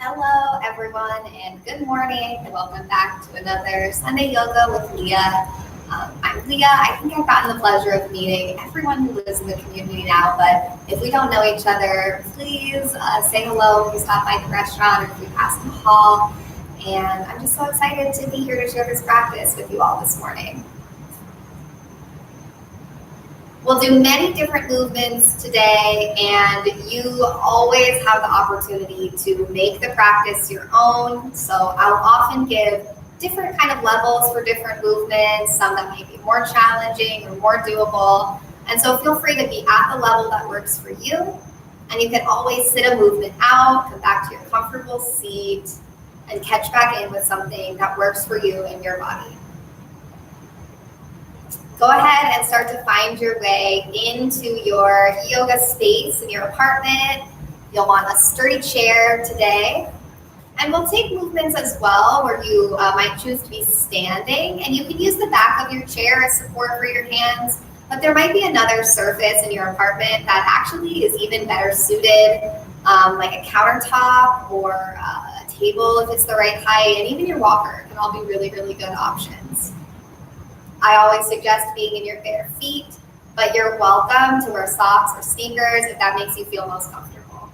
Hello, everyone, and good morning. Welcome back to another Sunday Yoga with Leah. I'm Leah. I think I've gotten the pleasure of meeting everyone who lives in the community now, but if we don't know each other, please say hello if you stop by the restaurant or if you pass in the hall. And I'm just so excited to be here to share this practice with you all this morning. We'll do many different movements today, and you always have the opportunity to make the practice your own. So I'll often give different kind of levels for different movements, some that might be more challenging or more doable. And so feel free to be at the level that works for you. And you can always sit a movement out, come back to your comfortable seat, and catch back in with something that works for you and your body. Go ahead and start to find your way into your yoga space in your apartment. You'll want a sturdy chair today. And we'll take movements as well where you might choose to be standing, and you can use the back of your chair as support for your hands, but there might be another surface in your apartment that actually is even better suited, like a countertop or a table if it's the right height, and even your walker can all be really, really good options. I always suggest being in your bare feet, but you're welcome to wear socks or sneakers if that makes you feel most comfortable.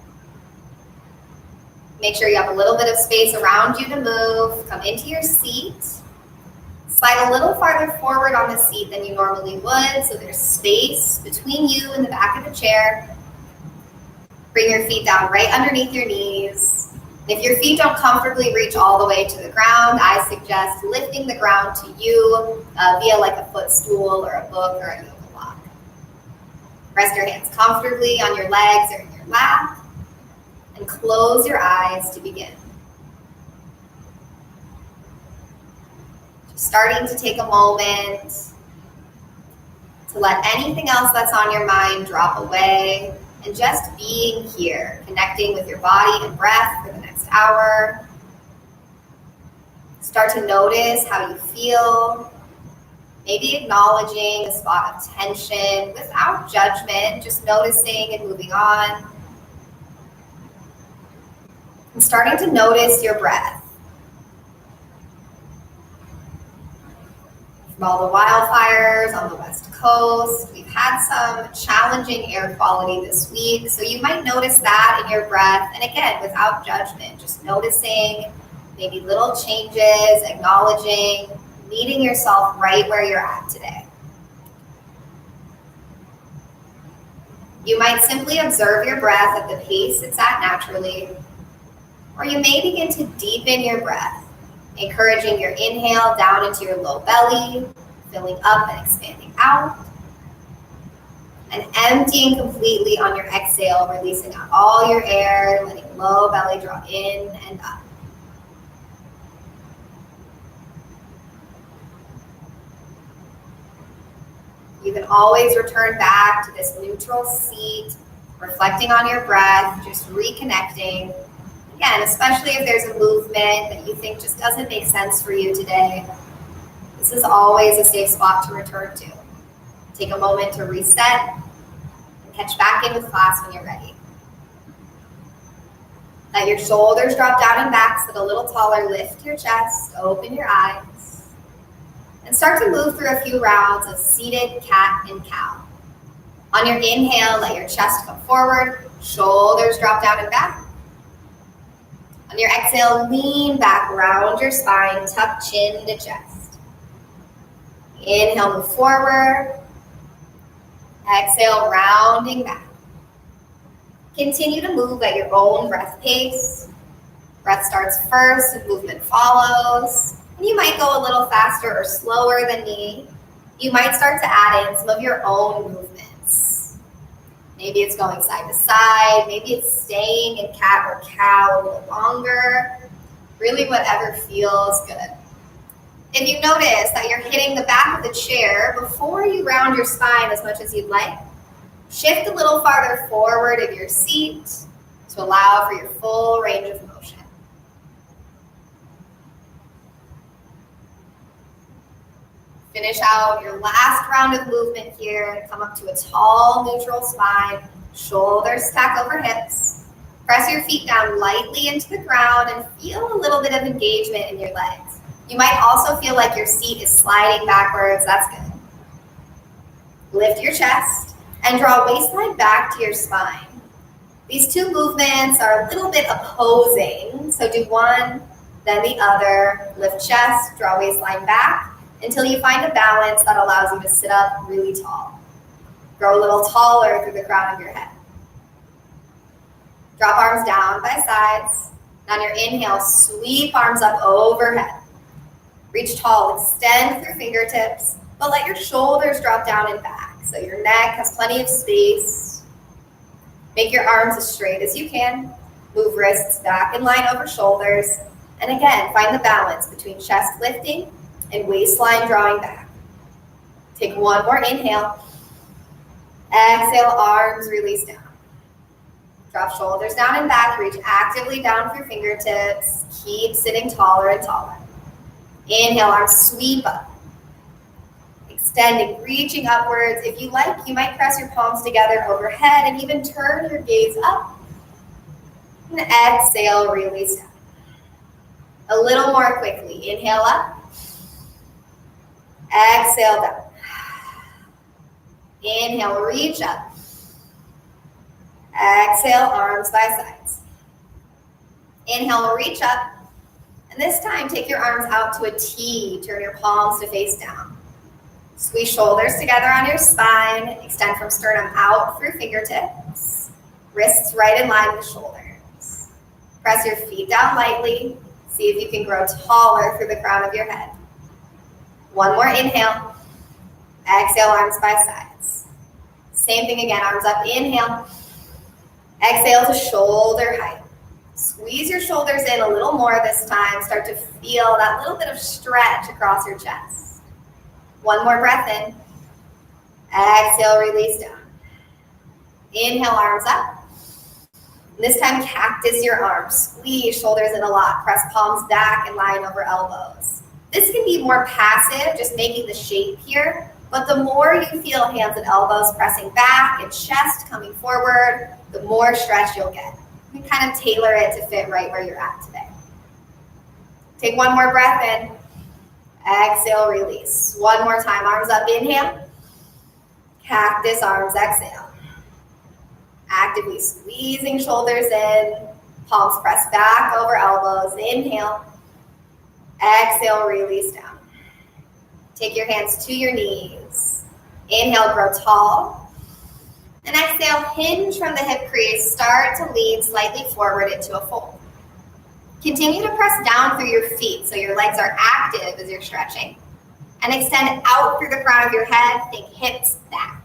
Make sure you have a little bit of space around you to move. Come into your seat. Slide a little farther forward on the seat than you normally would, so there's space between you and the back of the chair. Bring your feet down right underneath your knees. If your feet don't comfortably reach all the way to the ground, I suggest lifting the ground to you via like a footstool or a book or a yoga block. Rest your hands comfortably on your legs or in your lap, and close your eyes to begin. Just starting to take a moment to let anything else that's on your mind drop away, and just being here, connecting with your body and breath for the next hour. Start to notice how you feel, maybe acknowledging a spot of tension without judgment, just noticing and moving on. And starting to notice your breath. From all the wildfires on the West Coast, we've had some challenging air quality this week, so you might notice that in your breath, and again, without judgment, just noticing maybe little changes, acknowledging, meeting yourself right where you're at today. You might simply observe your breath at the pace it's at naturally, or you may begin to deepen your breath, encouraging your inhale down into your low belly, filling up and expanding out, and emptying completely on your exhale, releasing out all your air, letting low belly draw in and up. You can always return back to this neutral seat, reflecting on your breath, just reconnecting. Again, especially if there's a movement that you think just doesn't make sense for you today, this is always a safe spot to return to. Take a moment to reset and catch back in with class when you're ready. Let your shoulders drop down and back, sit a little taller, lift your chest, open your eyes, and start to move through a few rounds of seated cat and cow. On your inhale, let your chest come forward, shoulders drop down and back. On your exhale, lean back, round your spine, tuck chin to chest. Inhale, move forward. Exhale, rounding back. Continue to move at your own breath pace. Breath starts first and movement follows. And you might go a little faster or slower than me. You might start to add in some of your own movements. Maybe it's going side to side. Maybe it's staying in cat or cow a little longer. Really whatever feels good. If you notice that you're hitting the back of the chair before you round your spine as much as you'd like, shift a little farther forward in your seat to allow for your full range of motion. Finish out your last round of movement here. Come up to a tall, neutral spine. Shoulders stack over hips. Press your feet down lightly into the ground and feel a little bit of engagement in your legs. You might also feel like your seat is sliding backwards. That's good. Lift your chest and draw waistline back to your spine. These two movements are a little bit opposing, so do one, then the other. Lift chest, draw waistline back until you find a balance that allows you to sit up really tall. Grow a little taller through the crown of your head. Drop arms down by sides. On your inhale, sweep arms up overhead. Reach tall, extend through fingertips, but let your shoulders drop down and back so your neck has plenty of space. Make your arms as straight as you can. Move wrists back in line over shoulders. And again, find the balance between chest lifting and waistline drawing back. Take one more inhale. Exhale, arms release down. Drop shoulders down and back. Reach actively down through fingertips. Keep sitting taller and taller. Inhale, arms sweep up. Extending, reaching upwards. If you like, you might press your palms together overhead and even turn your gaze up. And exhale, release down. A little more quickly. Inhale up. Exhale down. Inhale, reach up. Exhale, arms by sides. Inhale, reach up. And this time, take your arms out to a T. Turn your palms to face down. Squeeze shoulders together on your spine. Extend from sternum out through fingertips. Wrists right in line with shoulders. Press your feet down lightly. See if you can grow taller through the crown of your head. One more inhale. Exhale, arms by sides. Same thing again, arms up, inhale. Exhale to shoulder height. Squeeze your shoulders in a little more this time. Start to feel that little bit of stretch across your chest. One more breath in. Exhale, release down. Inhale, arms up. This time, cactus your arms. Squeeze shoulders in a lot. Press palms back and line over elbows. This can be more passive, just making the shape here. But the more you feel hands and elbows pressing back and chest coming forward, the more stretch you'll get. You can kind of tailor it to fit right where you're at today. Take one more breath in. Exhale, release. One more time, arms up, inhale. Cactus arms, exhale. Actively squeezing shoulders in. Palms press back over elbows. Inhale. Exhale, release down. Take your hands to your knees. Inhale, grow tall. And exhale, hinge from the hip crease. Start to lean slightly forward into a fold. Continue to press down through your feet so your legs are active as you're stretching. And extend out through the crown of your head. Think hips back.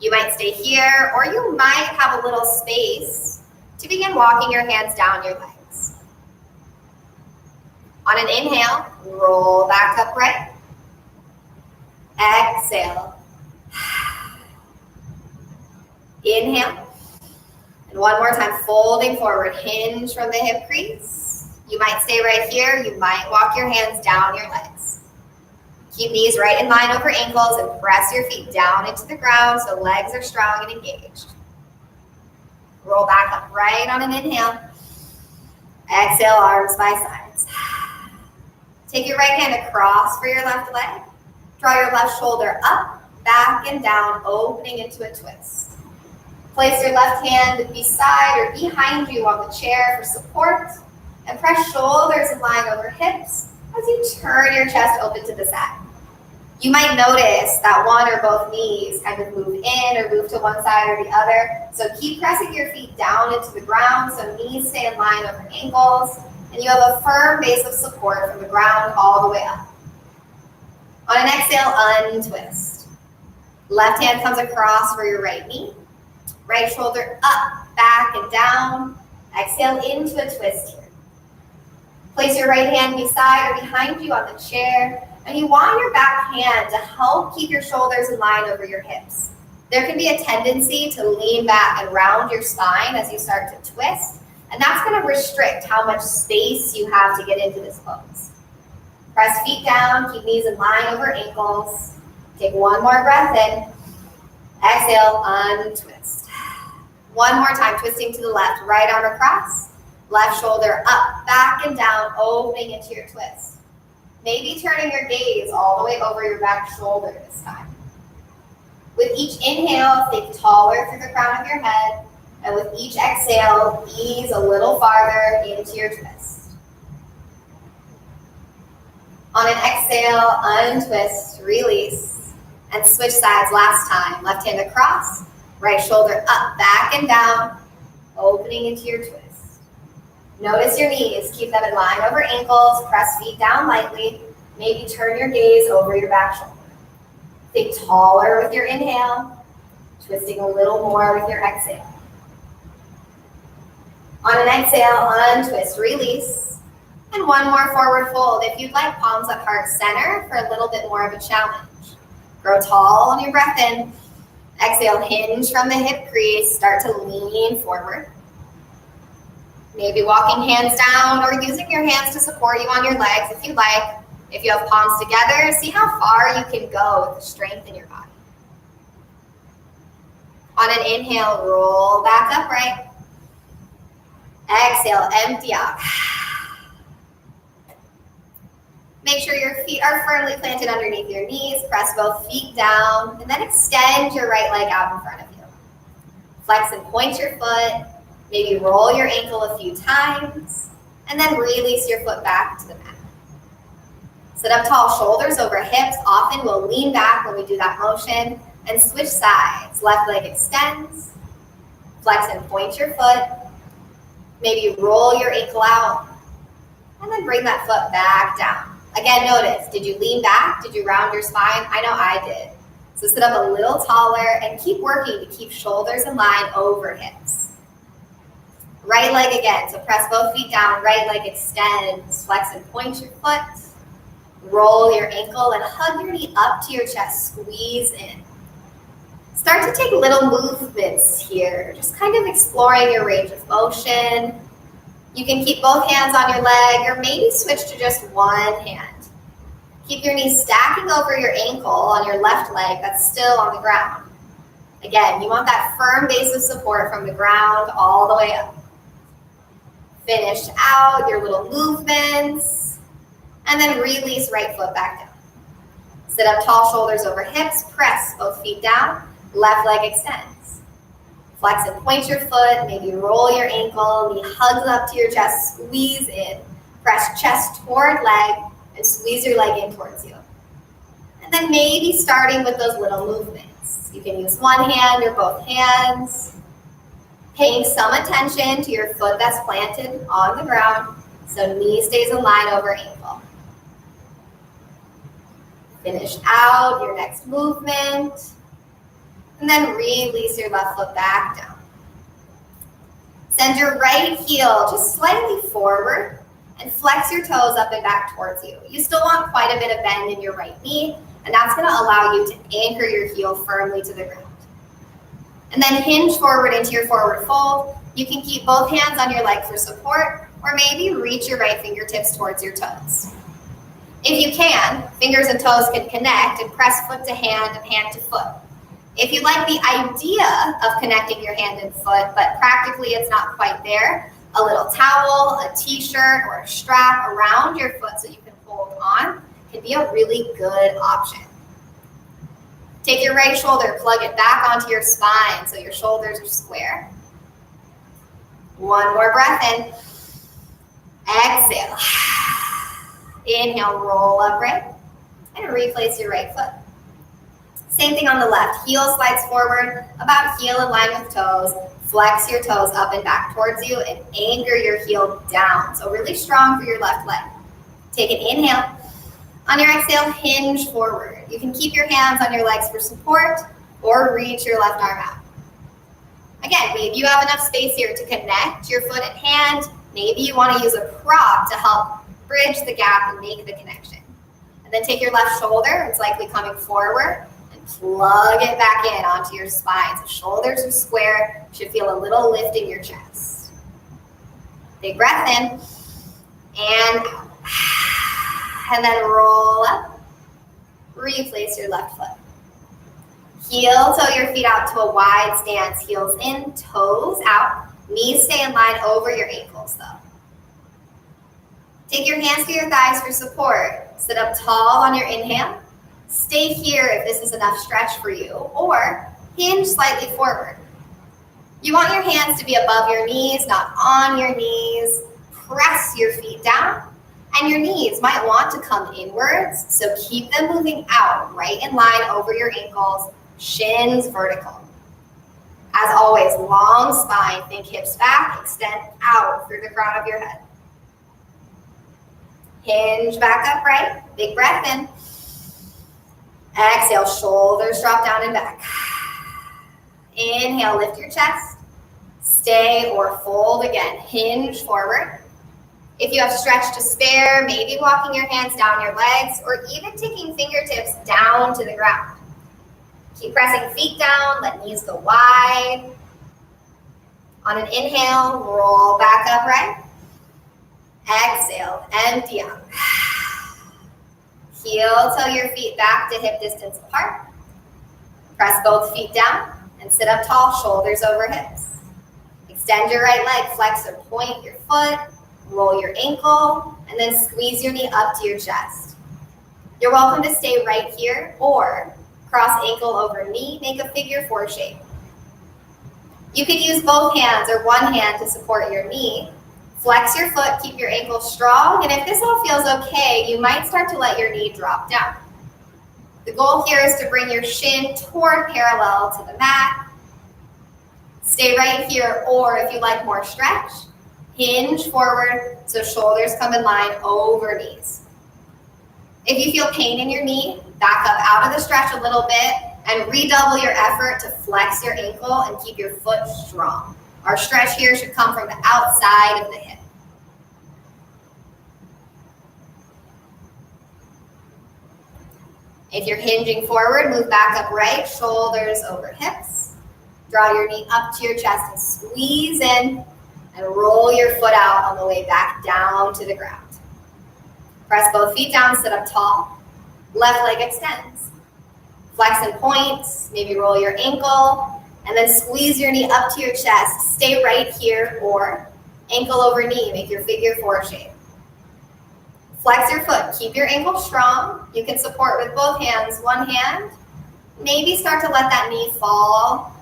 You might stay here, or you might have a little space to begin walking your hands down your legs. On an inhale, roll back upright. Exhale. Inhale. And one more time, folding forward, hinge from the hip crease. You might stay right here. You might walk your hands down your legs. Keep knees right in line over ankles and press your feet down into the ground so legs are strong and engaged. Roll back upright on an inhale. Exhale, arms by sides. Take your right hand across for your left leg. Draw your left shoulder up, back, and down, opening into a twist. Place your left hand beside or behind you on the chair for support, and press shoulders in line over hips as you turn your chest open to the side. You might notice that one or both knees kind of move in or move to one side or the other, so keep pressing your feet down into the ground so knees stay in line over ankles, and you have a firm base of support from the ground all the way up. On an exhale, untwist. Left hand comes across for your right knee. Right shoulder up, back, and down. Exhale into a twist here. Place your right hand beside or behind you on the chair, and you want your back hand to help keep your shoulders in line over your hips. There can be a tendency to lean back and round your spine as you start to twist, and that's going to restrict how much space you have to get into this pose. Press feet down, keep knees in line over ankles. Take one more breath in. Exhale, untwist. One more time, twisting to the left, right arm across, left shoulder up, back and down, opening into your twist. Maybe turning your gaze all the way over your back shoulder this time. With each inhale, think taller through the crown of your head, and with each exhale, ease a little farther into your twist. On an exhale, untwist, release, and switch sides last time. Left hand across, right shoulder up, back and down, opening into your twist. Notice your knees. Keep them in line over ankles. Press feet down lightly. Maybe turn your gaze over your back shoulder. Think taller with your inhale, twisting a little more with your exhale. On an exhale, untwist, release. And one more forward fold. If you'd like, palms at heart center for a little bit more of a challenge. Grow tall on your breath in. Exhale, hinge from the hip crease. Start to lean forward. Maybe walking hands down or using your hands to support you on your legs if you'd like. If you have palms together, see how far you can go with the strength in your body. On an inhale, roll back upright. Exhale, empty out. Make sure your feet are firmly planted underneath your knees. Press both feet down, and then extend your right leg out in front of you. Flex and point your foot. Maybe roll your ankle a few times, and then release your foot back to the mat. Sit up tall, shoulders over hips. Often we'll lean back when we do that motion, and switch sides. Left leg extends. Flex and point your foot. Maybe roll your ankle out, and then bring that foot back down. Again, notice, did you lean back? Did you round your spine? I know I did. So sit up a little taller and keep working to keep shoulders in line over hips. Right leg again, so press both feet down, right leg extends, flex and point your foot. Roll your ankle and hug your knee up to your chest, squeeze in. Start to take little movements here, just kind of exploring your range of motion. You can keep both hands on your leg or maybe switch to just one hand. Keep your knees stacking over your ankle on your left leg that's still on the ground. Again, you want that firm base of support from the ground all the way up. Finish out your little movements and then release right foot back down. Sit up tall, shoulders over hips, press both feet down, left leg extends. Flex and point your foot, maybe roll your ankle, knee hugs up to your chest, squeeze in. Press chest toward leg and squeeze your leg in towards you. And then maybe starting with those little movements. You can use one hand or both hands. Paying some attention to your foot that's planted on the ground so knee stays in line over ankle. Finish out your next movement. And then release your left foot back down. Send your right heel just slightly forward and flex your toes up and back towards you. You still want quite a bit of bend in your right knee, and that's going to allow you to anchor your heel firmly to the ground. And then hinge forward into your forward fold. You can keep both hands on your leg for support, or maybe reach your right fingertips towards your toes. If you can, fingers and toes can connect and press foot to hand and hand to foot. If you like the idea of connecting your hand and foot, but practically it's not quite there, a little towel, a t-shirt, or a strap around your foot so you can hold on can be a really good option. Take your right shoulder, plug it back onto your spine so your shoulders are square. One more breath in. Exhale. Inhale, roll upright, and replace your right foot. Same thing on the left. Heel slides forward, about heel in line with toes. Flex your toes up and back towards you and anchor your heel down. So really strong for your left leg. Take an inhale. On your exhale, hinge forward. You can keep your hands on your legs for support or reach your left arm out. Again, maybe you have enough space here to connect your foot at hand. Maybe you want to use a prop to help bridge the gap and make the connection. And then take your left shoulder, it's likely coming forward, and plug it back in onto your spine. So shoulders are square, you should feel a little lift in your chest. Big breath in, and out. And then roll up, replace your left foot. Heel toe your feet out to a wide stance, heels in, toes out. Knees stay in line over your ankles though. Take your hands to your thighs for support. Sit up tall on your inhale. Stay here if this is enough stretch for you, or hinge slightly forward. You want your hands to be above your knees, not on your knees. Press your feet down, and your knees might want to come inwards, so keep them moving out, right in line over your ankles, shins vertical. As always, long spine, think hips back, extend out through the crown of your head. Hinge back upright, big breath in. Exhale, shoulders drop down and back. Inhale, lift your chest. Stay or fold again, hinge forward. If you have stretch to spare, maybe walking your hands down your legs or even taking fingertips down to the ground. Keep pressing feet down, let knees go wide. On an inhale, roll back upright. Exhale, empty out. Heel toe your feet back to hip distance apart. Press both feet down and sit up tall, shoulders over hips. Extend your right leg, flex or point your foot, roll your ankle, and then squeeze your knee up to your chest. You're welcome to stay right here or cross ankle over knee, make a figure four shape. You could use both hands or one hand to support your knee. Flex your foot, keep your ankle strong, and if this all feels okay, you might start to let your knee drop down. The goal here is to bring your shin toward parallel to the mat. Stay right here, or if you like more stretch, hinge forward so shoulders come in line over knees. If you feel pain in your knee, back up out of the stretch a little bit and redouble your effort to flex your ankle and keep your foot strong. Our stretch here should come from the outside of the hip. If you're hinging forward, move back upright, shoulders over hips. Draw your knee up to your chest and squeeze in and roll your foot out on the way back down to the ground. Press both feet down, sit up tall. Left leg extends. Flex and point, maybe roll your ankle, and then squeeze your knee up to your chest. Stay right here or ankle over knee, make your figure four shape. Flex your foot, keep your ankle strong. You can support with both hands, one hand. Maybe start to let that knee fall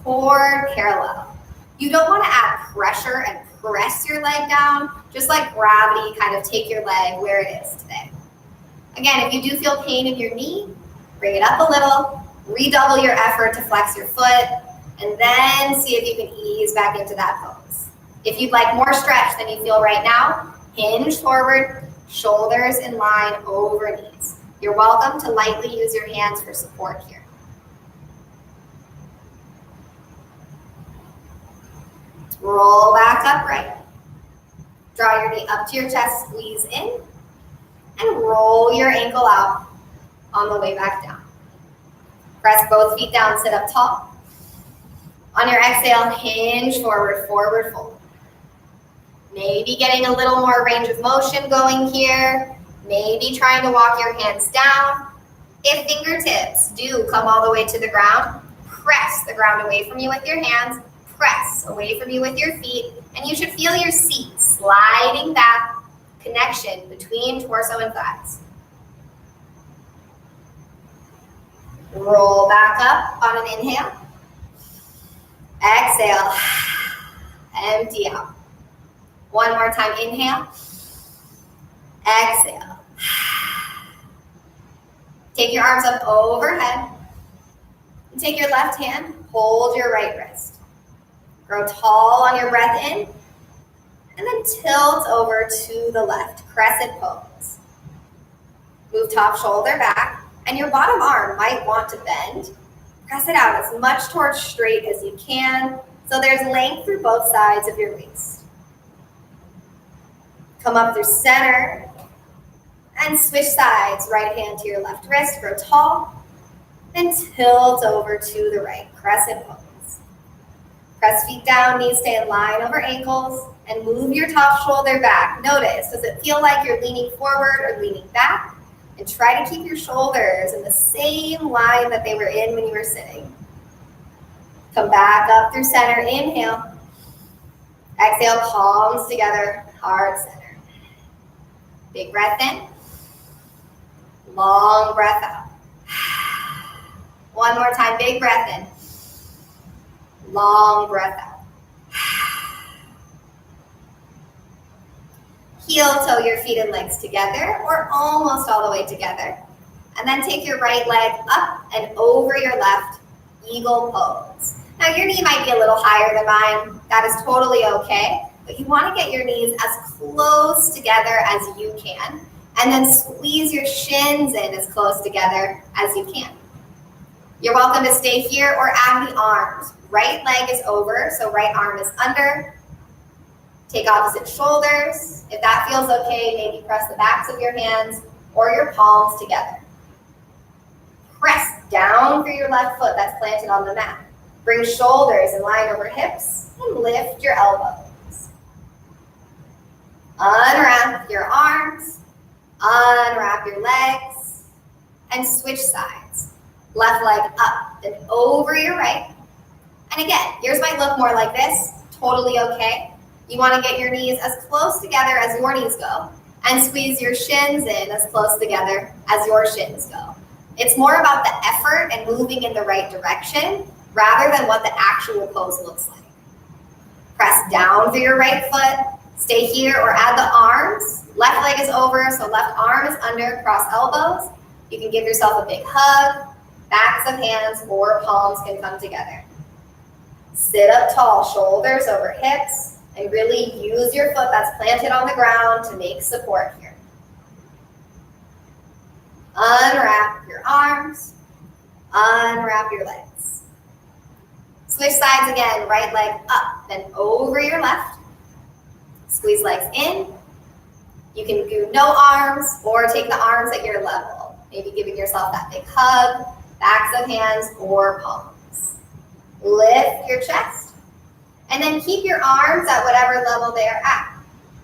toward parallel. You don't want to add pressure and press your leg down, just like gravity, kind of take your leg where it is today. Again, if you do feel pain in your knee, bring it up a little, redouble your effort to flex your foot, and then see if you can ease back into that pose. If you'd like more stretch than you feel right now, hinge forward, shoulders in line over knees. You're welcome to lightly use your hands for support here. Roll back upright. Draw your knee up to your chest, squeeze in, and roll your ankle out on the way back down. Press both feet down, sit up tall. On your exhale, hinge forward, forward fold. Maybe getting a little more range of motion going here. Maybe trying to walk your hands down. If fingertips do come all the way to the ground, press the ground away from you with your hands. Press away from you with your feet, and you should feel your seat sliding back, connection between torso and thighs. Roll back up on an inhale. Exhale, empty out. One more time, inhale. Exhale. Take your arms up overhead. And take your left hand, hold your right wrist. Grow tall on your breath in, and then tilt over to the left, crescent pose. Move top shoulder back, and your bottom arm might want to bend. Press it out as much towards straight as you can, so there's length through both sides of your waist. Come up through center, and switch sides, right hand to your left wrist, grow tall, and tilt over to the right, crescent pose. Press feet down, knees stay in line over ankles, and move your top shoulder back. Notice, does it feel like you're leaning forward or leaning back? And try to keep your shoulders in the same line that they were in when you were sitting. Come back up through center, inhale. Exhale, palms together, heart center. Big breath in. Long breath out. One more time, big breath in. Long breath out. Heel toe your feet and legs together or almost all the way together. And then take your right leg up and over your left, eagle pose. Now your knee might be a little higher than mine. That is totally okay. But you want to get your knees as close together as you can. And then squeeze your shins in as close together as you can. You're welcome to stay here or add the arms. Right leg is over, so right arm is under. Take opposite shoulders. If that feels okay, maybe press the backs of your hands or your palms together. Press down through your left foot that's planted on the mat. Bring shoulders in line over hips and lift your elbows. Unwrap your arms, unwrap your legs, and switch sides. Left leg up and over your right. And again, yours might look more like this, totally okay. You want to get your knees as close together as your knees go and squeeze your shins in as close together as your shins go. It's more about the effort and moving in the right direction rather than what the actual pose looks like. Press down through your right foot, stay here or add the arms. Left leg is over, so left arm is under, cross elbows. You can give yourself a big hug, backs of hands or palms can come together. Sit up tall, shoulders over hips, and really use your foot that's planted on the ground to make support here. Unwrap your arms, unwrap your legs. Switch sides again, right leg up and over your left. Squeeze legs in. You can do no arms or take the arms at your level. Maybe giving yourself that big hug, backs of hands or palms. Lift your chest and then keep your arms at whatever level they are at.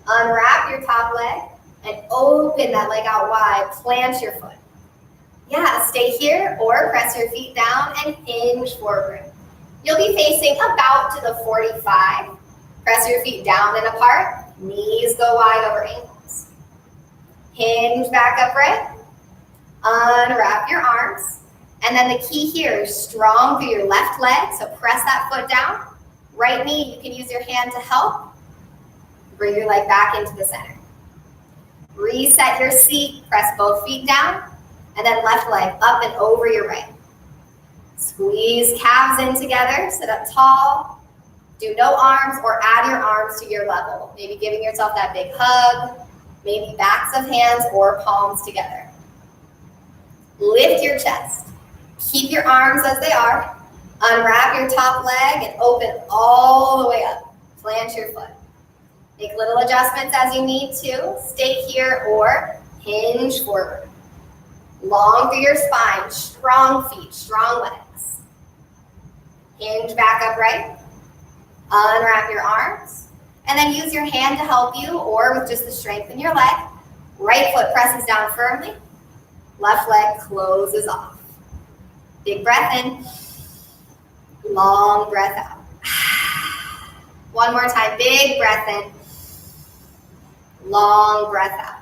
Unwrap your top leg and open that leg out wide. Plant your foot. Yeah, stay here or press your feet down and hinge forward. You'll be facing about to the 45. Press your feet down and apart. Knees go wide over ankles. Hinge back upright. Unwrap your arms. And then the key here is strong through your left leg. So press that foot down. Right knee, you can use your hand to help. Bring your leg back into the center. Reset your seat. Press both feet down. And then left leg up and over your right. Squeeze calves in together. Sit up tall. Do no arms or add your arms to your level. Maybe giving yourself that big hug. Maybe backs of hands or palms together. Lift your chest. Keep your arms as they are. Unwrap your top leg and open all the way up. Plant your foot. Make little adjustments as you need to. Stay here or hinge forward. Long through your spine, strong feet, strong legs. Hinge back upright. Unwrap your arms. And then use your hand to help you or with just the strength in your leg. Right foot presses down firmly. Left leg closes off. Big breath in. Long breath out. One more time, big breath in. Long breath out.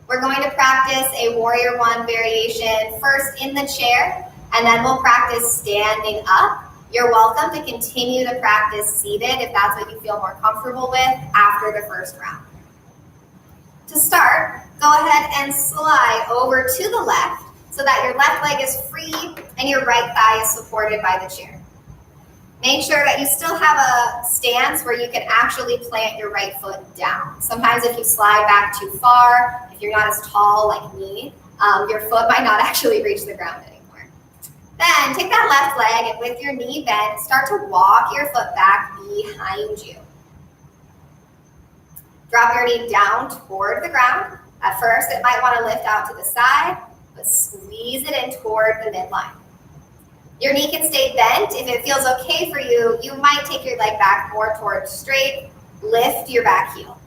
We're going to practice a warrior one variation first in the chair, and then we'll practice standing up. You're welcome to continue to practice seated if that's what you feel more comfortable with after the first round. To start, go ahead and slide over to the left so that your left leg is free and your right thigh is supported by the chair. Make sure that you still have a stance where you can actually plant your right foot down. Sometimes if you slide back too far, if you're not as tall like me, your foot might not actually reach the ground anymore. Then take that left leg and with your knee bent, start to walk your foot back behind you. Drop your knee down toward the ground. At first, it might want to lift out to the side, but squeeze it in toward the midline. Your knee can stay bent. If it feels okay for you, you might take your leg back more towards straight. Lift your back heel.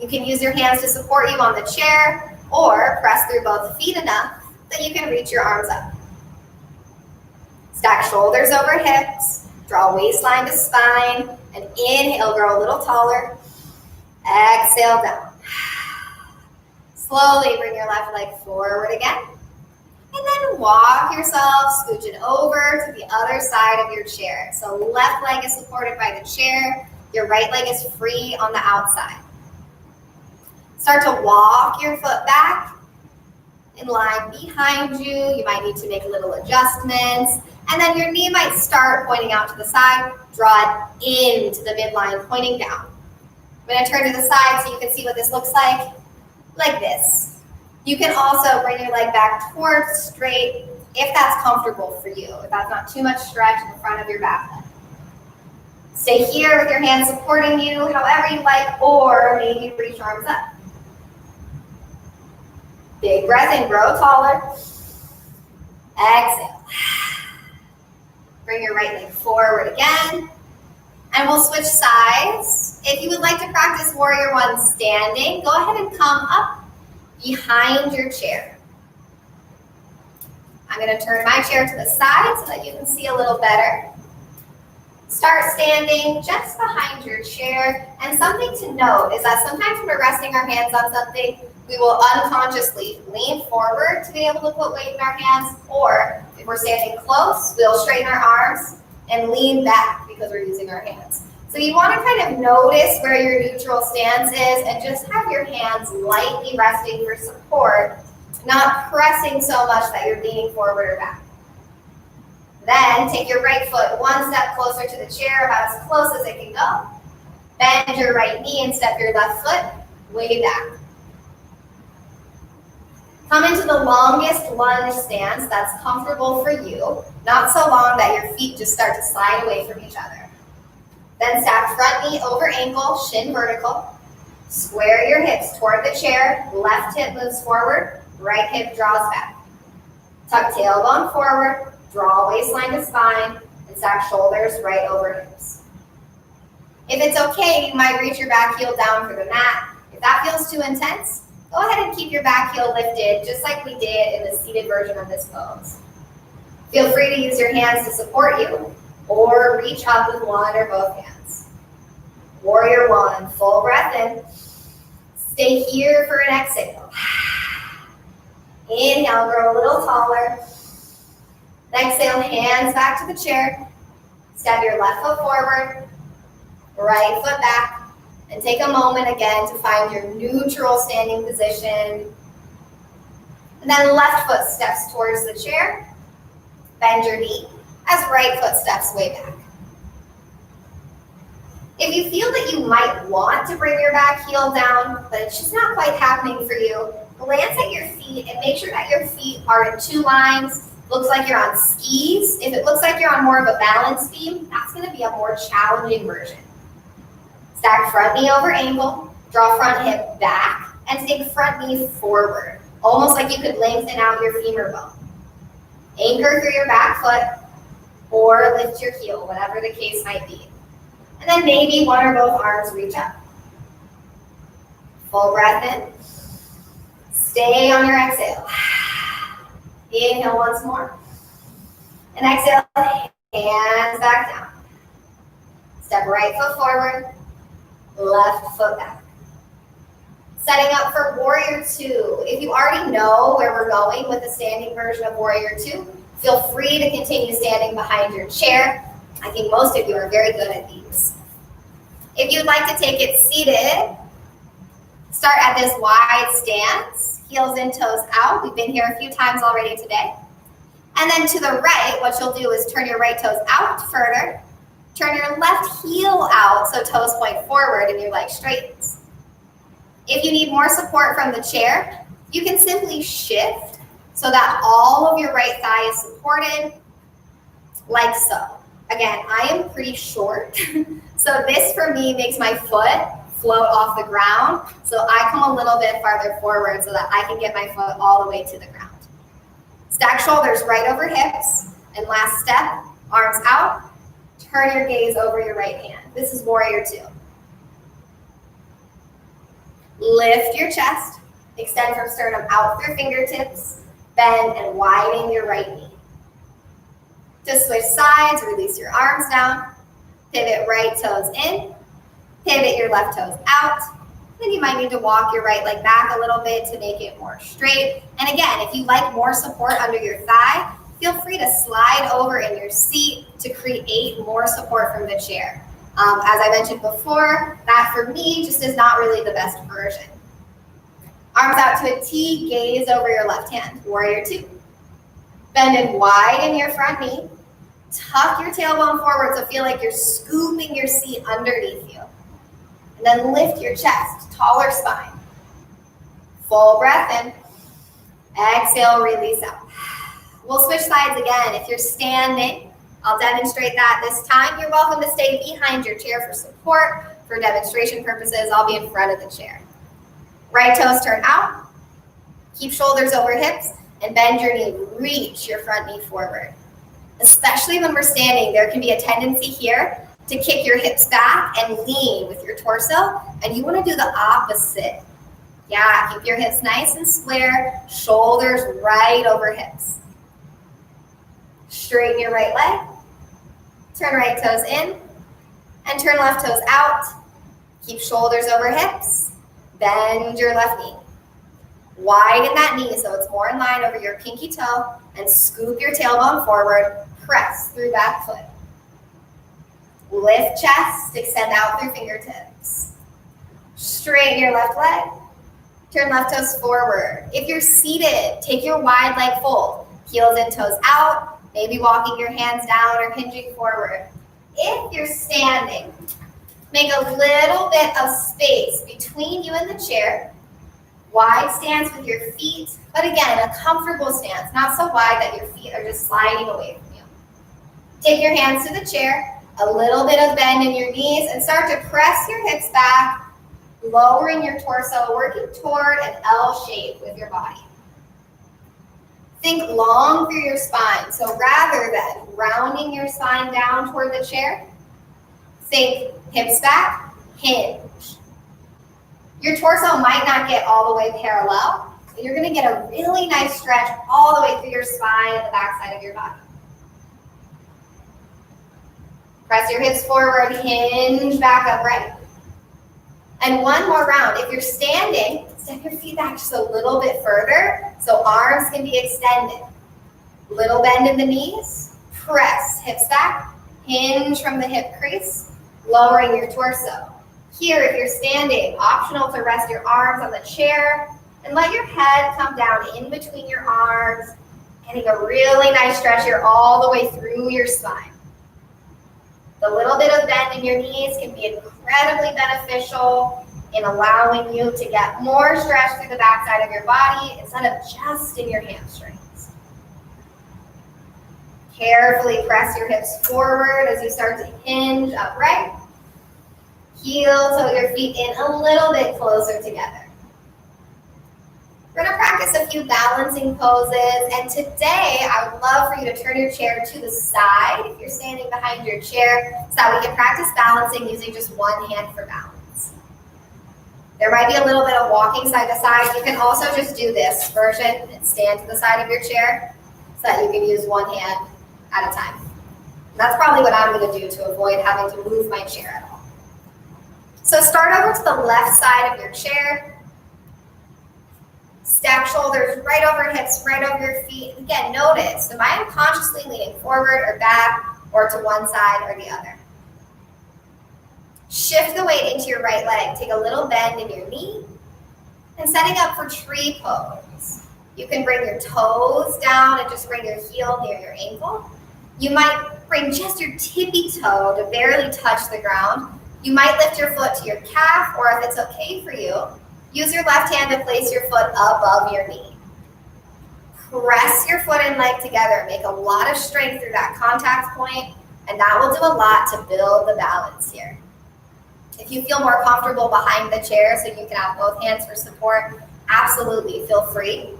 You can use your hands to support you on the chair or press through both feet enough that you can reach your arms up. Stack shoulders over hips, draw waistline to spine, and inhale, grow a little taller. Exhale down. Slowly bring your left leg forward again. And then walk yourself, scooching over to the other side of your chair. So left leg is supported by the chair. Your right leg is free on the outside. Start to walk your foot back in line behind you. You might need to make little adjustments. And then your knee might start pointing out to the side. Draw it into the midline, pointing down. I'm going to turn to the side so you can see what this looks like this. You can also bring your leg back towards straight if that's comfortable for you, if that's not too much stretch in the front of your back leg. Stay here with your hands supporting you however you like, or maybe reach arms up. Big breath in, grow taller. Exhale. Bring your right leg forward again. And we'll switch sides. If you would like to practice Warrior One standing, go ahead and come up behind your chair. I'm going to turn my chair to the side so that you can see a little better. Start standing just behind your chair. And something to note is that sometimes when we're resting our hands on something, we will unconsciously lean forward to be able to put weight in our hands, or if we're standing close, we'll straighten our arms and lean back because we're using our hands. So you want to kind of notice where your neutral stance is and just have your hands lightly resting for support, not pressing so much that you're leaning forward or back. Then take your right foot one step closer to the chair, about as close as it can go. Bend your right knee and step your left foot way back. Come into the longest lunge stance that's comfortable for you, not so long that your feet just start to slide away from each other. Then stack front knee over ankle, shin vertical. Square your hips toward the chair, left hip moves forward, right hip draws back. Tuck tailbone forward, draw waistline to spine, and stack shoulders right over hips. If it's okay, you might reach your back heel down for the mat. If that feels too intense, go ahead and keep your back heel lifted, just like we did in the seated version of this pose. Feel free to use your hands to support you, or reach up with one or both hands. Warrior One, full breath in. Stay here for an exhale. Inhale, grow a little taller. Exhale, hands back to the chair. Step your left foot forward, right foot back, and take a moment again to find your neutral standing position. And then left foot steps towards the chair. Bend your knee as right foot steps way back. If you feel that you might want to bring your back heel down, but it's just not quite happening for you, glance at your feet and make sure that your feet are in two lines. Looks like you're on skis. If it looks like you're on more of a balance beam, that's going to be a more challenging version. Stack front knee over ankle, draw front hip back, and take front knee forward, almost like you could lengthen out your femur bone. Anchor through your back foot, or lift your heel, whatever the case might be. And then maybe one or both arms reach up. Full breath in. Stay on your exhale. Inhale once more. And exhale, hands back down. Step right foot forward, left foot back. Setting up for Warrior Two. If you already know where we're going with the standing version of Warrior Two, feel free to continue standing behind your chair. I think most of you are very good at these. If you'd like to take it seated, start at this wide stance, heels in, toes out. We've been here a few times already today. And then to the right, what you'll do is turn your right toes out further, turn your left heel out so toes point forward and your leg straightens. If you need more support from the chair, you can simply shift so that all of your right thigh is supported, like so. Again, I am pretty short, so this for me makes my foot float off the ground, so I come a little bit farther forward so that I can get my foot all the way to the ground. Stack shoulders right over hips, and last step, arms out, turn your gaze over your right hand. This is Warrior Two. Lift your chest, extend from sternum out through fingertips, bend and widen your right knee. To switch sides, release your arms down, pivot right toes in, pivot your left toes out. Then you might need to walk your right leg back a little bit to make it more straight. And again, if you like more support under your thigh, feel free to slide over in your seat to create more support from the chair. As I mentioned before, that for me just is not really the best version. Arms out to a T, gaze over your left hand, warrior two. Bend and widen your front knee. Tuck your tailbone forward so feel like you're scooping your seat underneath you. And then lift your chest, taller spine. Full breath in. Exhale, release out. We'll switch sides again. If you're standing, I'll demonstrate that this time. You're welcome to stay behind your chair for support. For demonstration purposes, I'll be in front of the chair. Right toes turn out. Keep shoulders over hips and bend your knee. Reach your front knee forward. Especially when we're standing, there can be a tendency here to kick your hips back and lean with your torso, and you want to do the opposite. Yeah, keep your hips nice and square, shoulders right over hips. Straighten your right leg, turn right toes in, and turn left toes out. Keep shoulders over hips, bend your left knee. Widen that knee so it's more in line over your pinky toe, and scoop your tailbone forward, press through back foot. Lift chest, extend out through fingertips. Straighten your left leg, turn left toes forward. If you're seated, take your wide leg fold, heels and toes out, maybe walking your hands down or hinging forward. If you're standing, make a little bit of space between you and the chair. Wide stance with your feet, but again, a comfortable stance, not so wide that your feet are just sliding away from you. Take your hands to the chair, a little bit of bend in your knees, and start to press your hips back, lowering your torso, working toward an L shape with your body. Think long through your spine. So rather than rounding your spine down toward the chair, think hips back, hinge. Your torso might not get all the way parallel, but you're going to get a really nice stretch all the way through your spine and the backside of your body. Press your hips forward, hinge back upright. And one more round. If you're standing, step your feet back just a little bit further so arms can be extended. Little bend in the knees, press hips back, hinge from the hip crease, lowering your torso. Here, if you're standing, optional to rest your arms on the chair and let your head come down in between your arms, getting a really nice stretch here all the way through your spine. The little bit of bend in your knees can be incredibly beneficial in allowing you to get more stretch through the backside of your body instead of just in your hamstrings. Carefully press your hips forward as you start to hinge upright. Heel toe your feet in a little bit closer together. We're going to practice a few balancing poses, and today I would love for you to turn your chair to the side if you're standing behind your chair so that we can practice balancing using just one hand for balance. There might be a little bit of walking side to side. You can also just do this version and stand to the side of your chair so that you can use one hand at a time. And that's probably what I'm going to do to avoid having to move my chair at all. So start over to the left side of your chair. Stack shoulders right over hips, right over your feet. Again, notice, am I unconsciously leaning forward or back or to one side or the other? Shift the weight into your right leg. Take a little bend in your knee and setting up for tree pose. You can bring your toes down and just bring your heel near your ankle. You might bring just your tippy toe to barely touch the ground. You might lift your foot to your calf, or if it's okay for you, use your left hand to place your foot above your knee. Press your foot and leg together. Make a lot of strength through that contact point, and that will do a lot to build the balance here. If you feel more comfortable behind the chair so you can have both hands for support, absolutely feel free.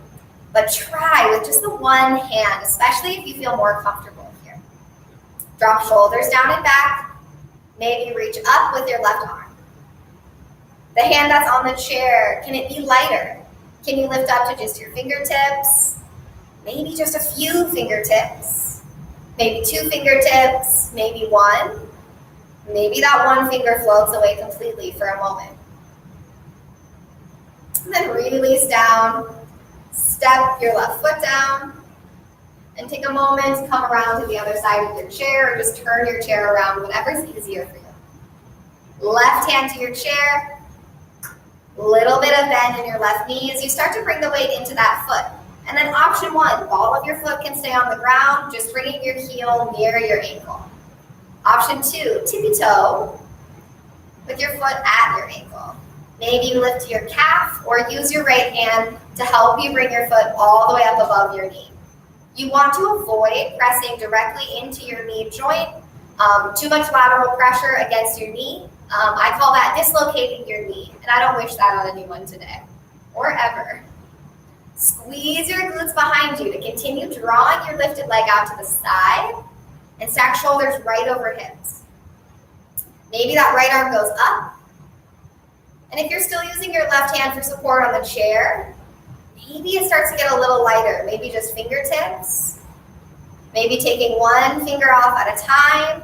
But try with just the one hand, especially if you feel more comfortable here. Drop shoulders down and back. Maybe reach up with your left arm. The hand that's on the chair, can it be lighter? Can you lift up to just your fingertips? Maybe just a few fingertips. Maybe 2 fingertips, maybe 1. Maybe that 1 finger floats away completely for a moment. And then release down, step your left foot down, and take a moment to come around to the other side of your chair, or just turn your chair around, whatever's easier for you. Left hand to your chair, little bit of bend in your left knee as you start to bring the weight into that foot. And then option 1, ball of your foot can stay on the ground, just bringing your heel near your ankle. Option 2, tippy toe with your foot at your ankle. Maybe you lift your calf or use your right hand to help you bring your foot all the way up above your knee. You want to avoid pressing directly into your knee joint, too much lateral pressure against your knee. I call that dislocating your knee, and I don't wish that on anyone today or ever. Squeeze your glutes behind you to continue drawing your lifted leg out to the side and stack shoulders right over hips. Maybe that right arm goes up. And if you're still using your left hand for support on the chair, maybe it starts to get a little lighter. Maybe just fingertips. Maybe taking 1 finger off at a time,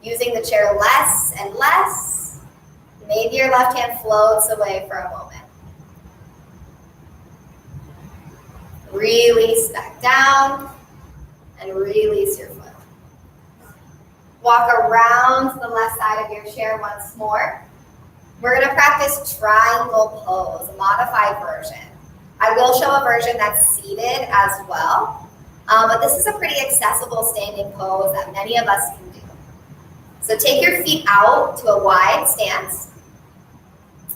using the chair less and less. Maybe your left hand floats away for a moment. Release back down and release your foot. Walk around to the left side of your chair once more. We're going to practice triangle pose, a modified version. I will show a version that's seated as well, but this is a pretty accessible standing pose that many of us can do. So take your feet out to a wide stance.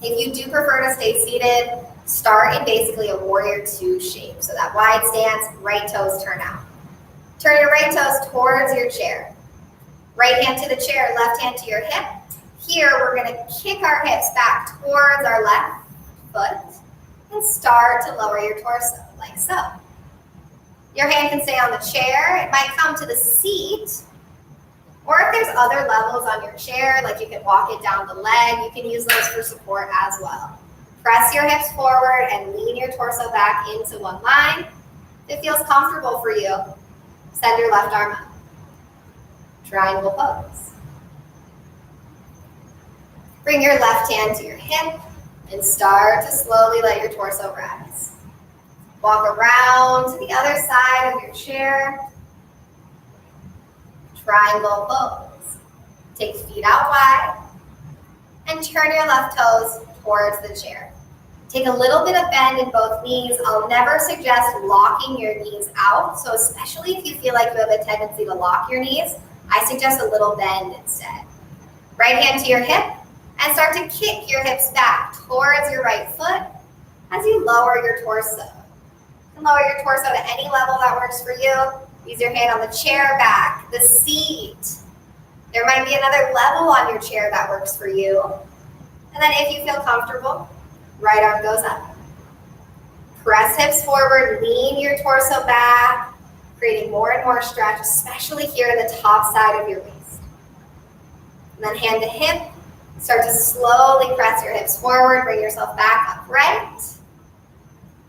If you do prefer to stay seated, start in basically a warrior 2 shape. So that wide stance, right toes turn out. Turn your right toes towards your chair. Right hand to the chair, left hand to your hip. Here, we're going to kick our hips back towards our left foot and start to lower your torso, like so. Your hand can stay on the chair. It might come to the seat. Or if there's other levels on your chair, like you can walk it down the leg, you can use those for support as well. Press your hips forward and lean your torso back into one line. If it feels comfortable for you, send your left arm up. Triangle pose. Bring your left hand to your hip and start to slowly let your torso rise. Walk around to the other side of your chair. Triangle pose. Take feet out wide and turn your left toes towards the chair. Take a little bit of bend in both knees. I'll never suggest locking your knees out, so especially if you feel like you have a tendency to lock your knees, I suggest a little bend instead. Right hand to your hip and start to kick your hips back towards your right foot as you lower your torso. You can lower your torso to any level that works for you. Use your hand on the chair back, the seat. There might be another level on your chair that works for you. And then if you feel comfortable, right arm goes up. Press hips forward, lean your torso back, creating more and more stretch, especially here in the top side of your waist. And then hand to hip, start to slowly press your hips forward, bring yourself back upright,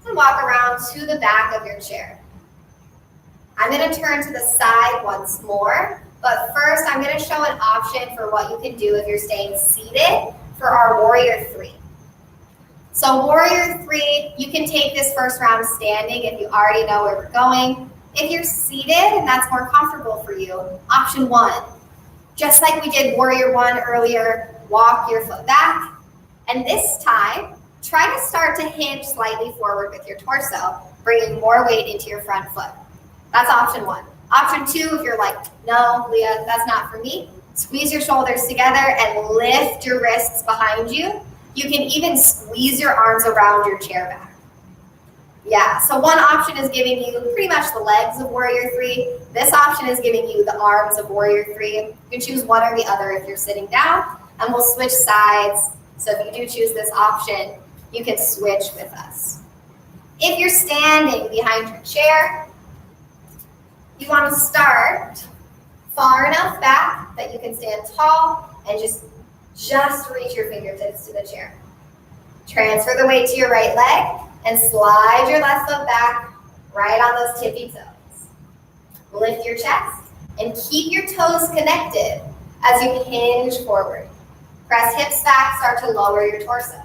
and walk around to the back of your chair. I'm going to turn to the side once more, but first I'm going to show an option for what you can do if you're staying seated for our Warrior 3. So Warrior 3, you can take this first round standing if you already know where we're going. If you're seated and that's more comfortable for you, option 1, just like we did Warrior 1 earlier, walk your foot back. And this time, try to start to hinge slightly forward with your torso, bringing more weight into your front foot. That's option 1. Option 2, if you're like, no, Leah, that's not for me, squeeze your shoulders together and lift your wrists behind you. You can even squeeze your arms around your chair back. Yeah, so one option is giving you pretty much the legs of Warrior 3. This option is giving you the arms of Warrior 3. You can choose one or the other if you're sitting down, and we'll switch sides. So if you do choose this option, you can switch with us. If you're standing behind your chair, you want to start far enough back that you can stand tall and just reach your fingertips to the chair. Transfer the weight to your right leg and slide your left foot back right on those tippy toes. Lift your chest and keep your toes connected as you hinge forward. Press hips back, start to lower your torso.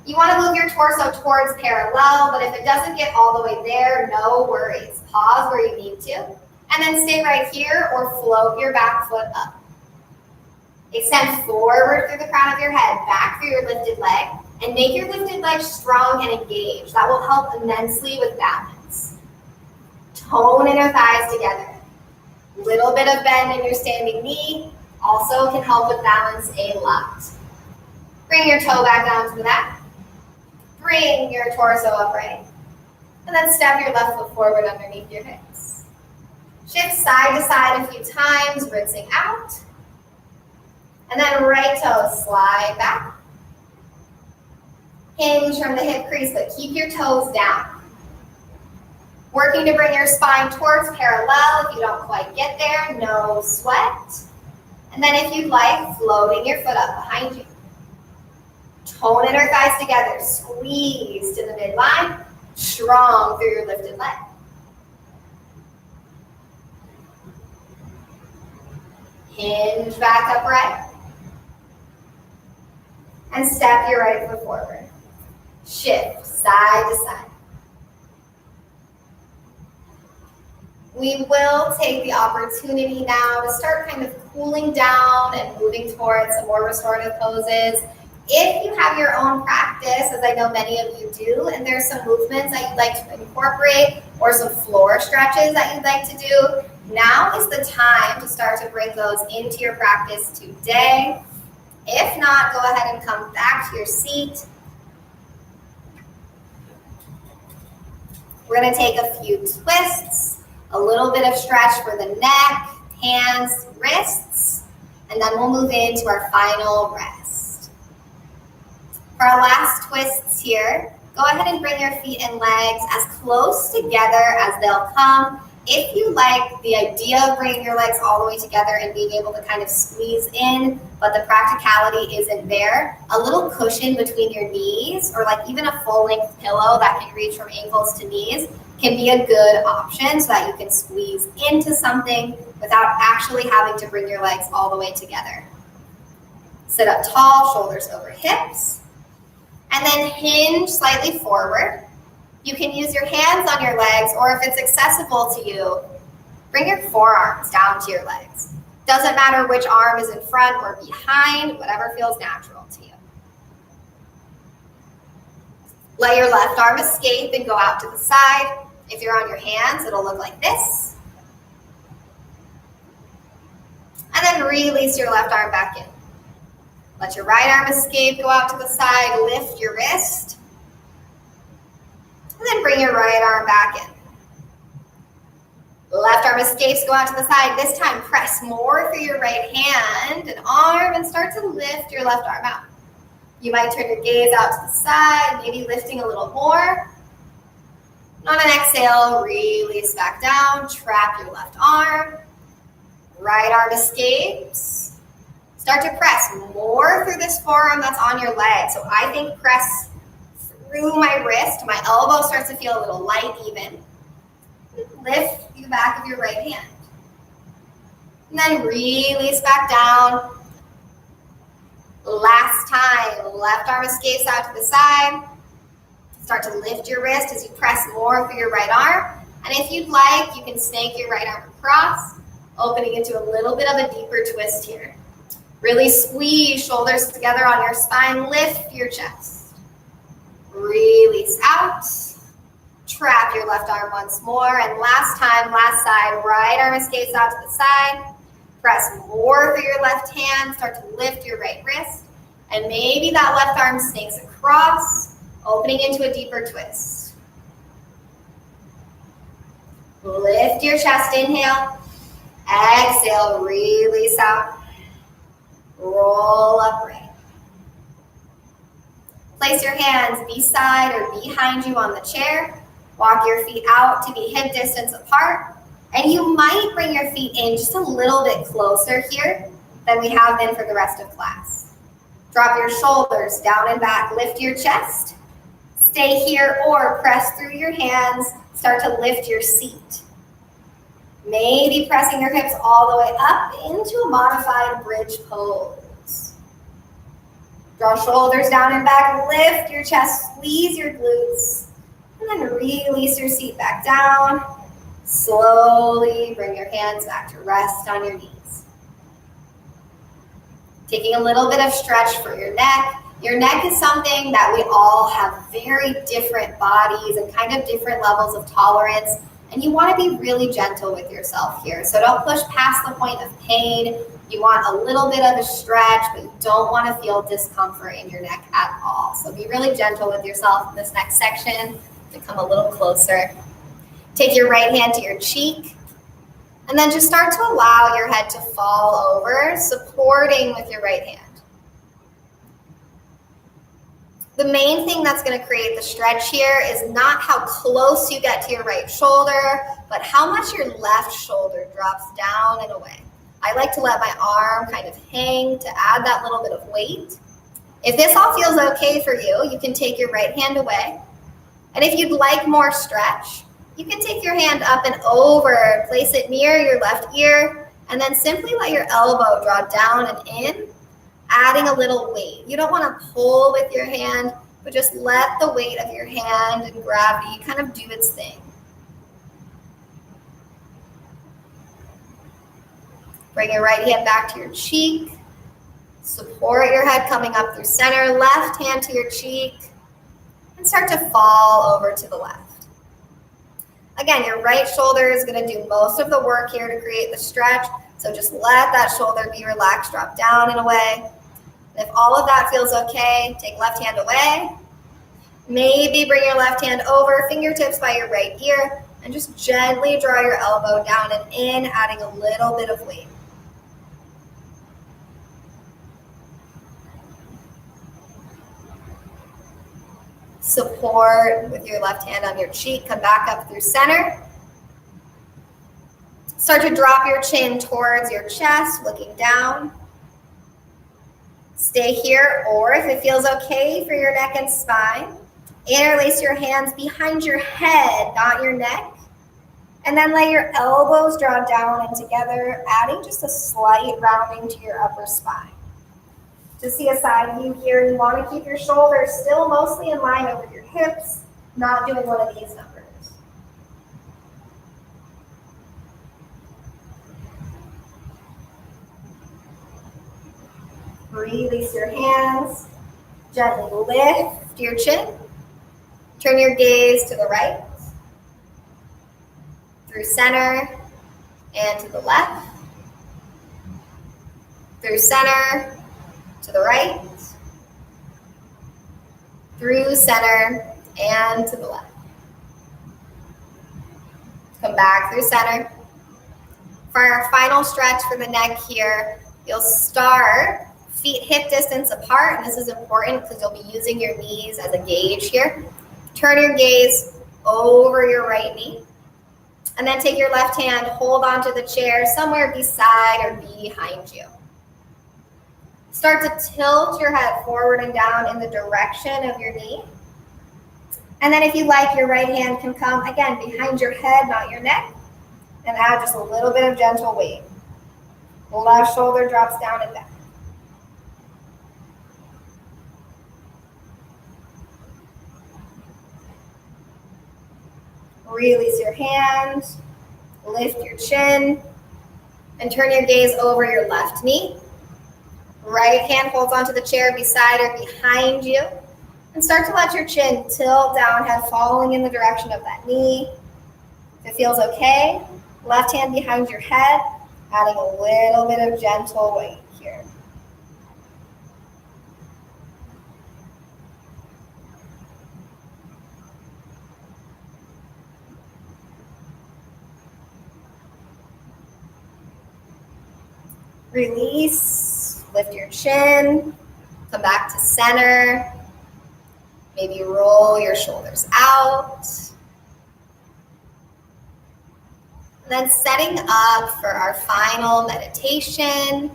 You want to move your torso towards parallel, but if it doesn't get all the way there, no worries. Pause where you need to, and then stay right here or float your back foot up. Extend forward through the crown of your head, back through your lifted leg, and make your lifted leg strong and engaged. That will help immensely with balance. Tone in your thighs together. Little bit of bend in your standing knee also can help with balance a lot. Bring your toe back down to the mat. Bring your torso upright. And then step your left foot forward underneath your hips. Shift side to side a few times, rinsing out. And then right toe slide back. Hinge from the hip crease, but keep your toes down. Working to bring your spine towards parallel. If you don't quite get there, no sweat. And then if you'd like, floating your foot up behind you. Tone inner thighs together. Squeeze to the midline. Strong through your lifted leg. Hinge back upright. And step your right foot forward. Shift side to side. We will take the opportunity now to start kind of cooling down and moving towards some more restorative poses. If you have your own practice, as I know many of you do, and there's some movements that you'd like to incorporate or some floor stretches that you'd like to do, now is the time to start to bring those into your practice today. If not, go ahead and come back to your seat. We're going to take a few twists, a little bit of stretch for the neck, hands, wrists, and then we'll move into our final rest. For our last twists here, go ahead and bring your feet and legs as close together as they'll come. If you like the idea of bringing your legs all the way together and being able to kind of squeeze in, but the practicality isn't there, a little cushion between your knees or like even a full-length pillow that can reach from ankles to knees can be a good option so that you can squeeze into something without actually having to bring your legs all the way together. Sit up tall, shoulders over hips, and then hinge slightly forward. You can use your hands on your legs, or if it's accessible to you, bring your forearms down to your legs. Doesn't matter which arm is in front or behind, whatever feels natural to you. Let your left arm escape and go out to the side. If you're on your hands, it'll look like this. And then release your left arm back in. Let your right arm escape, go out to the side, lift your wrist. And then bring your right arm back in. Left arm escapes, go out to the side. This time, press more through your right hand and arm and start to lift your left arm out. You might turn your gaze out to the side, maybe lifting a little more. On an exhale, release back down, trap your left arm. Right arm escapes. Start to press more through this forearm that's on your leg. So I think press through my wrist, my elbow starts to feel a little light even. Lift the back of your right hand. And then release back down. Last time, left arm escapes out to the side. Start to lift your wrist as you press more through your right arm. And if you'd like, you can snake your right arm across, opening into a little bit of a deeper twist here. Really squeeze shoulders together on your spine, lift your chest. Release out. Trap your left arm once more. And last time, last side, right arm escapes out to the side. Press more through your left hand. Start to lift your right wrist. And maybe that left arm snakes across, opening into a deeper twist. Lift your chest, inhale. Exhale, release out. Roll upright. Place your hands beside or behind you on the chair. Walk your feet out to be hip distance apart. And you might bring your feet in just a little bit closer here than we have been for the rest of class. Drop your shoulders down and back, lift your chest. Stay here or press through your hands, start to lift your seat. Maybe pressing your hips all the way up into a modified bridge pose. Draw shoulders down and back, lift your chest, squeeze your glutes, and then release your seat back down. Slowly bring your hands back to rest on your knees. Taking a little bit of stretch for your neck. Your neck is something that we all have very different bodies and kind of different levels of tolerance. And you want to be really gentle with yourself here. So don't push past the point of pain. You want a little bit of a stretch, but you don't want to feel discomfort in your neck at all. So be really gentle with yourself in this next section to come a little closer. Take your right hand to your cheek, and then just start to allow your head to fall over, supporting with your right hand. The main thing that's going to create the stretch here is not how close you get to your right shoulder, but how much your left shoulder drops down and away. I like to let my arm kind of hang to add that little bit of weight. If this all feels okay for you, you can take your right hand away. And if you'd like more stretch, you can take your hand up and over, place it near your left ear, and then simply let your elbow draw down and in, adding a little weight. You don't want to pull with your hand, but just let the weight of your hand and gravity kind of do its thing. Bring your right hand back to your cheek. Support your head coming up through center, left hand to your cheek, and start to fall over to the left. Again, your right shoulder is going to do most of the work here to create the stretch, so just let that shoulder be relaxed, drop down and away. And if all of that feels okay, take left hand away. Maybe bring your left hand over, fingertips by your right ear, and just gently draw your elbow down and in, adding a little bit of weight. Support with your left hand on your cheek, come back up through center. Start to drop your chin towards your chest, looking down. Stay here, or if it feels okay for your neck and spine, interlace your hands behind your head, not your neck. And then let your elbows draw down and together, adding just a slight rounding to your upper spine. To see a side view here, you want to keep your shoulders still mostly in line over your hips, not doing one of these numbers. Release your hands, gently lift your chin, turn your gaze to the right, through center and to the left, through center, to the right, through center and to the left. Come back through center. For our final stretch for the neck here, you'll start feet hip distance apart, and this is important because you'll be using your knees as a gauge here. Turn your gaze over your right knee, and then take your left hand, hold onto the chair somewhere beside or behind you. Start to tilt your head forward and down in the direction of your knee. And then if you like, your right hand can come, again, behind your head, not your neck, and add just a little bit of gentle weight. The left shoulder drops down and back. Release your hands, lift your chin, and turn your gaze over your left knee. Right hand holds onto the chair beside or behind you. And start to let your chin tilt down, head falling in the direction of that knee. If it feels okay, left hand behind your head, adding a little bit of gentle weight here. Release, lift your chin, come back to center. Maybe roll your shoulders out. And then setting up for our final meditation.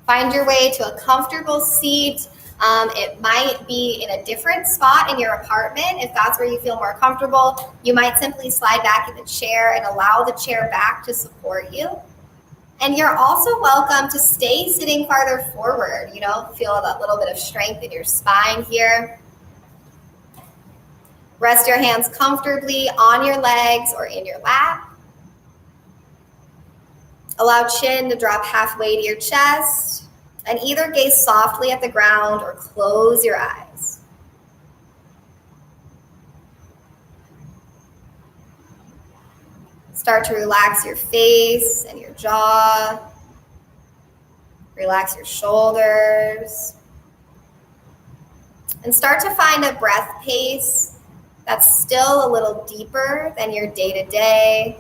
Find your way to a comfortable seat. It might be in a different spot in your apartment. If that's where you feel more comfortable, you might simply slide back in the chair and allow the chair back to support you. And you're also welcome to stay sitting farther forward, feel that little bit of strength in your spine here. Rest your hands comfortably on your legs or in your lap. Allow chin to drop halfway to your chest, and either gaze softly at the ground or close your eyes. Start to relax your face and your jaw. Relax your shoulders. And start to find a breath pace that's still a little deeper than your day-to-day,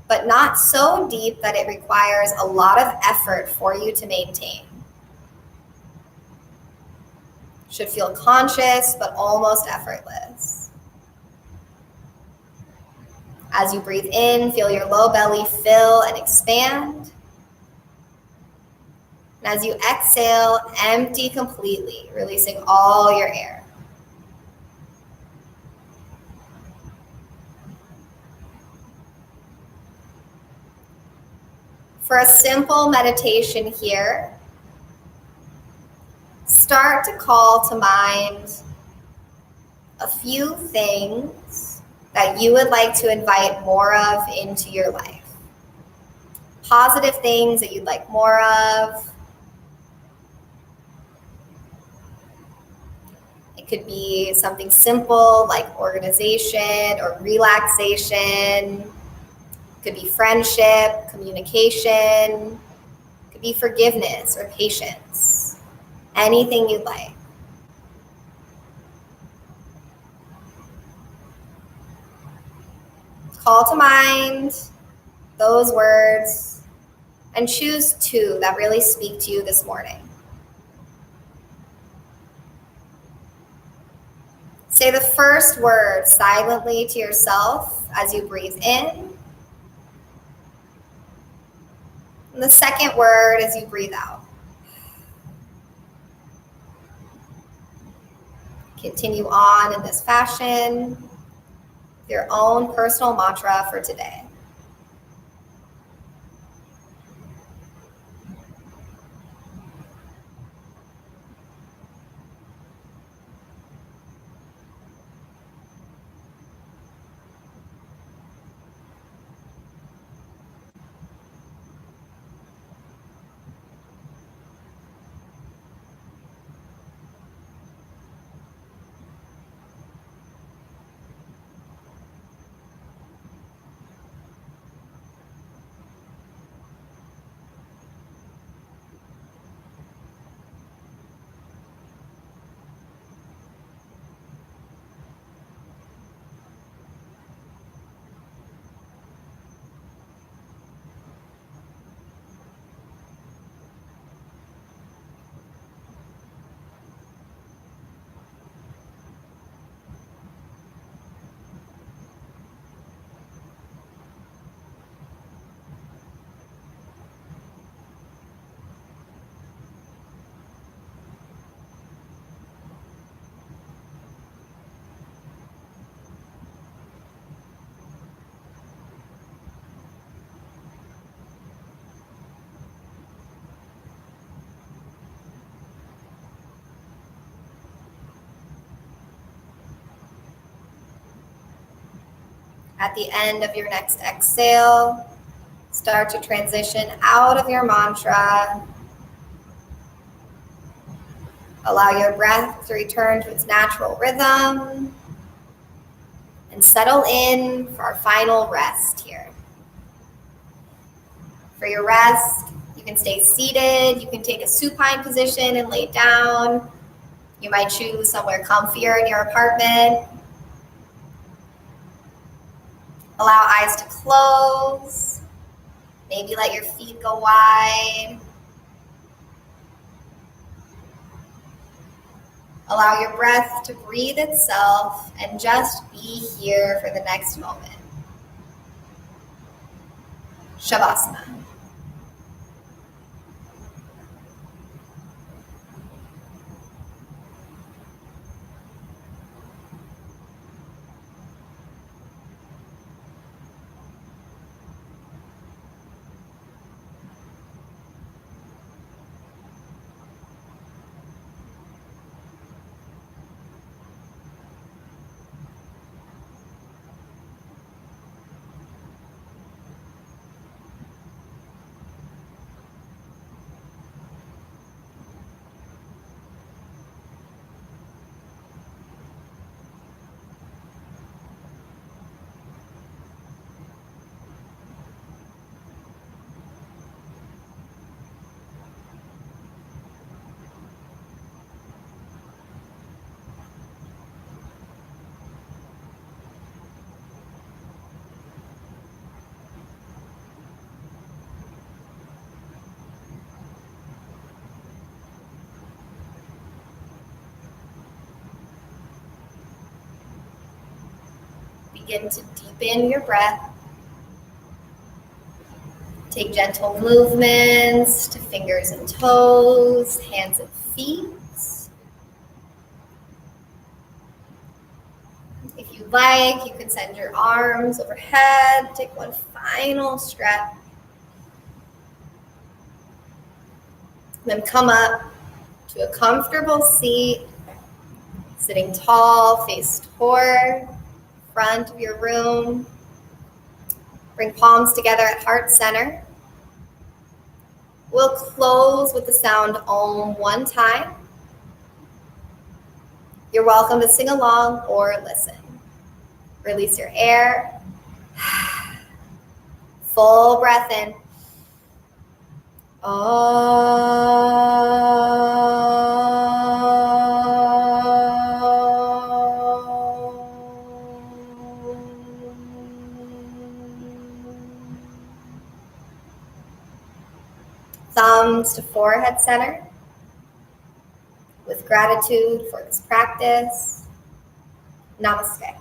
but not so deep that it requires a lot of effort for you to maintain. Should feel conscious, but almost effortless. As you breathe in, feel your low belly fill and expand. And as you exhale, empty completely, releasing all your air. For a simple meditation here, start to call to mind a few things that you would like to invite more of into your life. Positive things that you'd like more of. It could be something simple like organization or relaxation. It could be friendship, communication. It could be forgiveness or patience. Anything you'd like. Call to mind those words and choose two that really speak to you this morning. Say the first word silently to yourself as you breathe in. And the second word as you breathe out. Continue on in this fashion. Your own personal mantra for today. At the end of your next exhale, start to transition out of your mantra. Allow your breath to return to its natural rhythm and settle in for our final rest here. For your rest, you can stay seated, you can take a supine position and lay down. You might choose somewhere comfier in your apartment. Allow eyes to close. Maybe let your feet go wide. Allow your breath to breathe itself and just be here for the next moment. Shavasana. Begin to deepen your breath. Take gentle movements to fingers and toes, hands and feet. If you like, you can send your arms overhead. Take one final stretch. Then come up to a comfortable seat, sitting tall, face toward front of your room. Bring palms together at heart center. We'll close with the sound Om one time. You're welcome to sing along or listen. Release your air. Full breath in. Thumbs to forehead center. With gratitude for this practice. Namaste.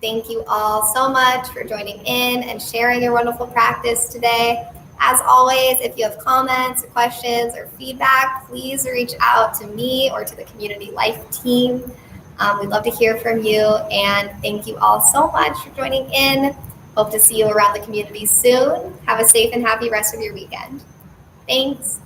Thank you all so much for joining in and sharing your wonderful practice today. As always, if you have comments or questions or feedback, please reach out to me or to the Community Life team. We'd love to hear from you, and thank you all so much for joining in. Hope to see you around the community soon. Have a safe and happy rest of your weekend. Thanks.